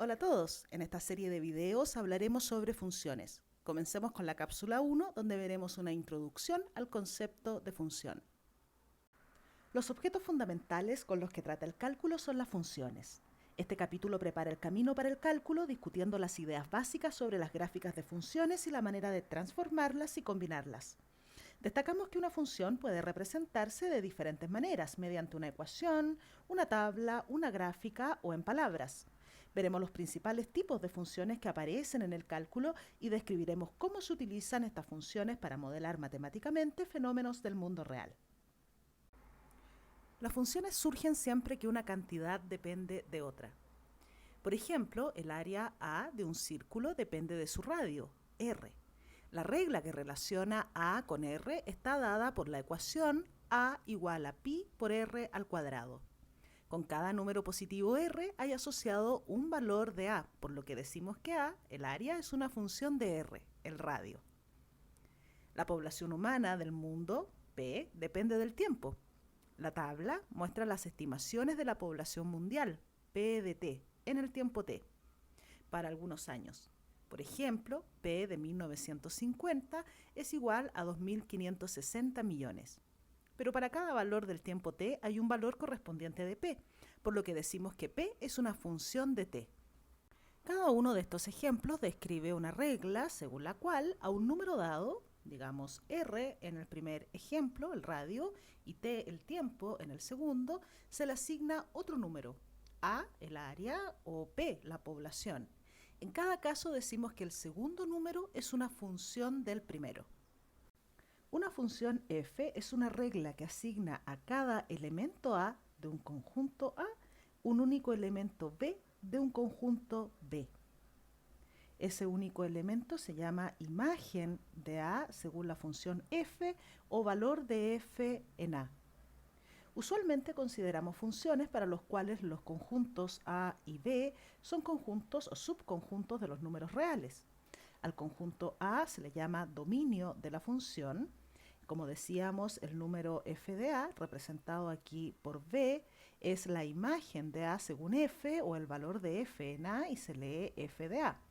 Hola a todos, en esta serie de videos hablaremos sobre funciones. Comencemos con la cápsula 1, donde veremos una introducción al concepto de función. Los objetos fundamentales con los que trata el cálculo son las funciones. Este capítulo prepara el camino para el cálculo discutiendo las ideas básicas sobre las gráficas de funciones y la manera de transformarlas y combinarlas. Destacamos que una función puede representarse de diferentes maneras, mediante una ecuación, una tabla, una gráfica o en palabras. Veremos los principales tipos de funciones que aparecen en el cálculo y describiremos cómo se utilizan estas funciones para modelar matemáticamente fenómenos del mundo real. Las funciones surgen siempre que una cantidad depende de otra. Por ejemplo, el área A de un círculo depende de su radio, r. La regla que relaciona A con R está dada por la ecuación A igual a pi por R al cuadrado. Con cada número positivo R hay asociado un valor de A, por lo que decimos que A, el área, es una función de R, el radio. La población humana del mundo, P, depende del tiempo. La tabla muestra las estimaciones de la población mundial, P de T, en el tiempo T, para algunos años. Por ejemplo, P de 1950 es igual a 2.560 millones. Pero para cada valor del tiempo t hay un valor correspondiente de p, por lo que decimos que p es una función de t. Cada uno de estos ejemplos describe una regla según la cual a un número dado, digamos r en el primer ejemplo, el radio, y t, el tiempo, en el segundo, se le asigna otro número, a, el área, o p, la población. En cada caso decimos que el segundo número es una función del primero. Una función f es una regla que asigna a cada elemento A de un conjunto A un único elemento B de un conjunto B. Ese único elemento se llama imagen de A según la función f o valor de f en A. Usualmente consideramos funciones para los cuales los conjuntos A y B son conjuntos o subconjuntos de los números reales. Al conjunto A se le llama dominio de la función. Como decíamos, el número f de A, representado aquí por b, es la imagen de A según f o el valor de f en A y se lee f de A.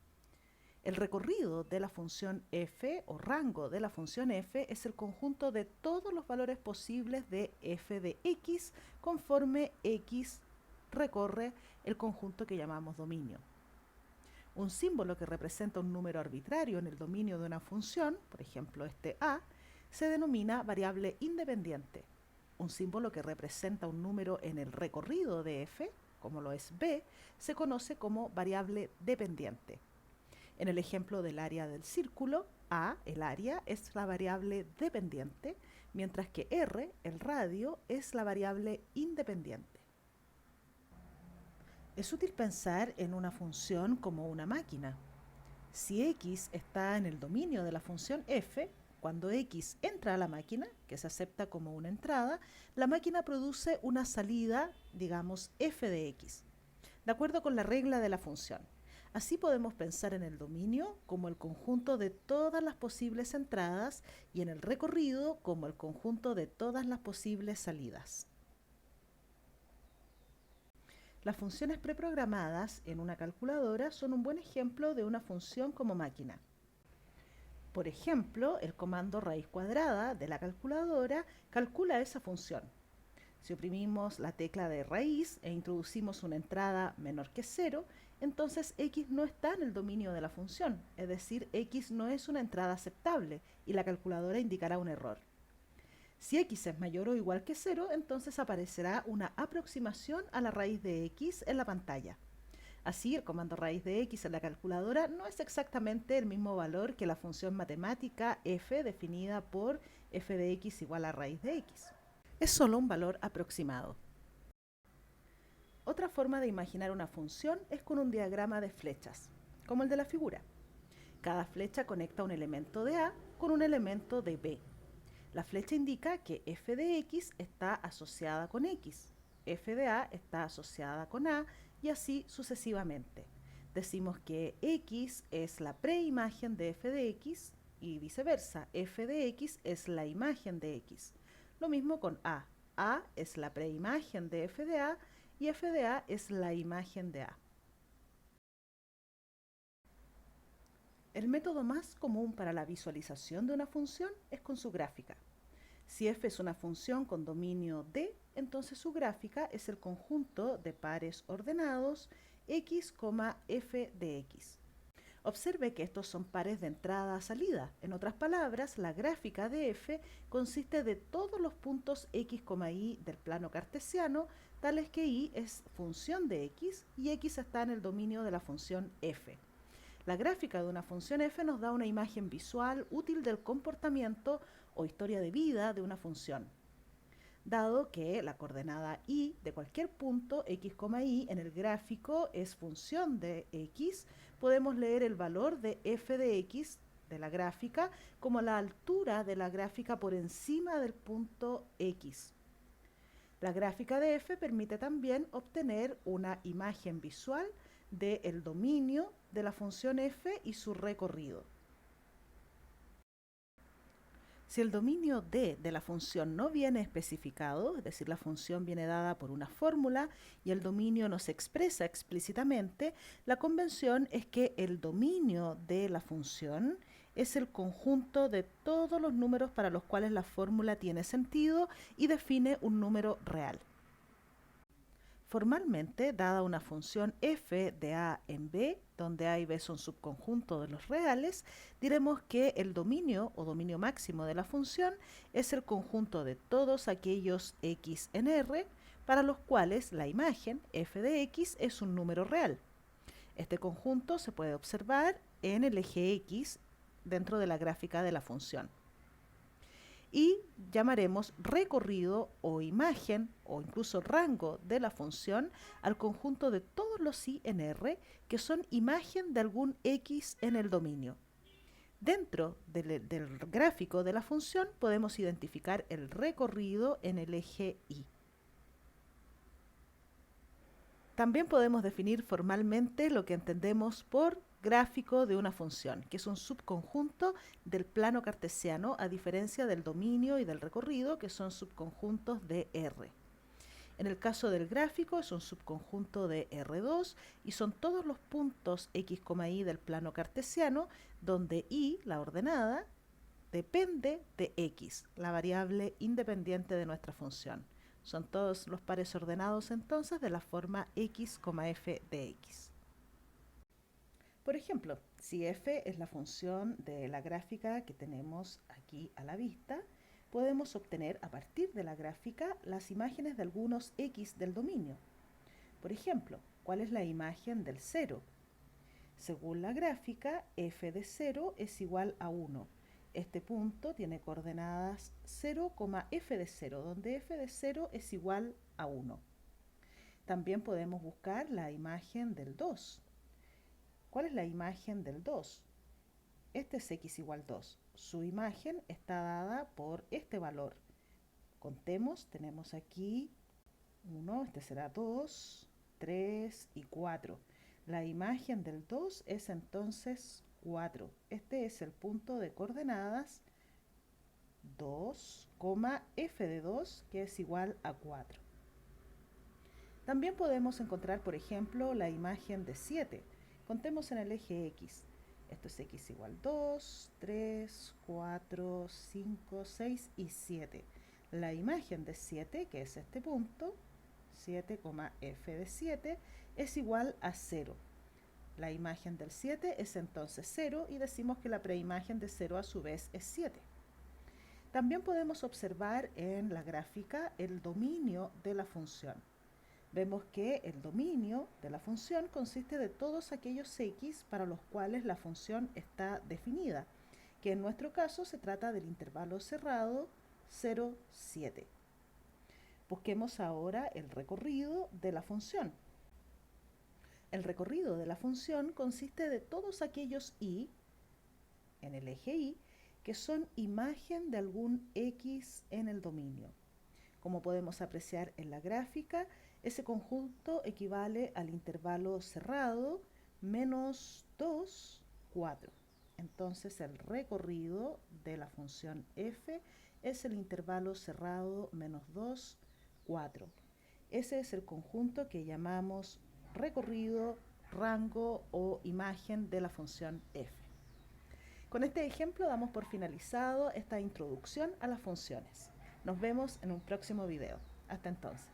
El recorrido de la función f o rango de la función f es el conjunto de todos los valores posibles de f de x conforme x recorre el conjunto que llamamos dominio. Un símbolo que representa un número arbitrario en el dominio de una función, por ejemplo este a, se denomina variable independiente. Un símbolo que representa un número en el recorrido de f, como lo es b, se conoce como variable dependiente. En el ejemplo del área del círculo, a, el área, es la variable dependiente, mientras que r, el radio, es la variable independiente. Es útil pensar en una función como una máquina. Si x está en el dominio de la función f, cuando x entra a la máquina, que se acepta como una entrada, la máquina produce una salida, digamos f de x, de acuerdo con la regla de la función. Así podemos pensar en el dominio como el conjunto de todas las posibles entradas y en el recorrido como el conjunto de todas las posibles salidas. Las funciones preprogramadas en una calculadora son un buen ejemplo de una función como máquina. Por ejemplo, el comando raíz cuadrada de la calculadora calcula esa función. Si oprimimos la tecla de raíz e introducimos una entrada menor que 0, entonces x no está en el dominio de la función, es decir, x no es una entrada aceptable y la calculadora indicará un error. Si x es mayor o igual que 0, entonces aparecerá una aproximación a la raíz de x en la pantalla. Así, el comando raíz de x en la calculadora no es exactamente el mismo valor que la función matemática f definida por f de x igual a raíz de x. Es solo un valor aproximado. Otra forma de imaginar una función es con un diagrama de flechas, como el de la figura. Cada flecha conecta un elemento de A con un elemento de B. La flecha indica que f de x está asociada con x, f de A está asociada con A y así sucesivamente. Decimos que x es la preimagen de f de x y viceversa, f de x es la imagen de x. Lo mismo con A. A es la preimagen de f de A y f de A es la imagen de A. El método más común para la visualización de una función es con su gráfica. Si f es una función con dominio D, entonces su gráfica es el conjunto de pares ordenados x, f de x. Observe que estos son pares de entrada-salida. En otras palabras, la gráfica de f consiste de todos los puntos x, y del plano cartesiano, tales que y es función de x y x está en el dominio de la función f. La gráfica de una función f nos da una imagen visual útil del comportamiento o historia de vida de una función. Dado que la coordenada y de cualquier punto x, y en el gráfico es función de x, podemos leer el valor de f de x de la gráfica como la altura de la gráfica por encima del punto x. La gráfica de f permite también obtener una imagen visual del dominio de la función f y su recorrido. Si el dominio d de la función no viene especificado, es decir, la función viene dada por una fórmula y el dominio no se expresa explícitamente, la convención es que el dominio de la función es el conjunto de todos los números para los cuales la fórmula tiene sentido y define un número real. Formalmente, dada una función f de a en b, donde a y b son subconjuntos de los reales, diremos que el dominio o dominio máximo de la función es el conjunto de todos aquellos x en R para los cuales la imagen f de x es un número real. Este conjunto se puede observar en el eje x dentro de la gráfica de la función. Y llamaremos recorrido o imagen o incluso rango de la función al conjunto de todos los i en R que son imagen de algún x en el dominio. Dentro del gráfico de la función podemos identificar el recorrido en el eje y. También podemos definir formalmente lo que entendemos por gráfico de una función, que es un subconjunto del plano cartesiano, a diferencia del dominio y del recorrido, que son subconjuntos de R. En el caso del gráfico es un subconjunto de R2 y son todos los puntos x, y del plano cartesiano, donde y, la ordenada, depende de x, la variable independiente de nuestra función. Son todos los pares ordenados entonces de la forma x, f de x. Por ejemplo, si f es la función de la gráfica que tenemos aquí a la vista, podemos obtener a partir de la gráfica las imágenes de algunos x del dominio. Por ejemplo, ¿cuál es la imagen del 0? Según la gráfica, f de 0 es igual a 1. Este punto tiene coordenadas 0, f de 0, donde f de 0 es igual a 1. También podemos buscar la imagen del 2. ¿Cuál es la imagen del 2? Este es x igual 2. Su imagen está dada por este valor. Contemos, tenemos aquí 1, este será 2, 3 y 4. La imagen del 2 es entonces 4. Este es el punto de coordenadas 2, f de 2, que es igual a 4. También podemos encontrar, por ejemplo, la imagen de 7. Contemos en el eje x. Esto es x igual 2, 3, 4, 5, 6 y 7. La imagen de 7, que es este punto, 7, f de 7, es igual a 0. La imagen del 7 es entonces 0 y decimos que la preimagen de 0 a su vez es 7. También podemos observar en la gráfica el dominio de la función. Vemos que el dominio de la función consiste de todos aquellos x para los cuales la función está definida, que en nuestro caso se trata del intervalo cerrado 0, 7. Busquemos ahora el recorrido de la función. El recorrido de la función consiste de todos aquellos y, en el eje y, que son imagen de algún x en el dominio. Como podemos apreciar en la gráfica, ese conjunto equivale al intervalo cerrado menos 2, 4. Entonces el recorrido de la función f es el intervalo cerrado menos 2, 4. Ese es el conjunto que llamamos recorrido, rango o imagen de la función f. Con este ejemplo damos por finalizado esta introducción a las funciones. Nos vemos en un próximo video. Hasta entonces.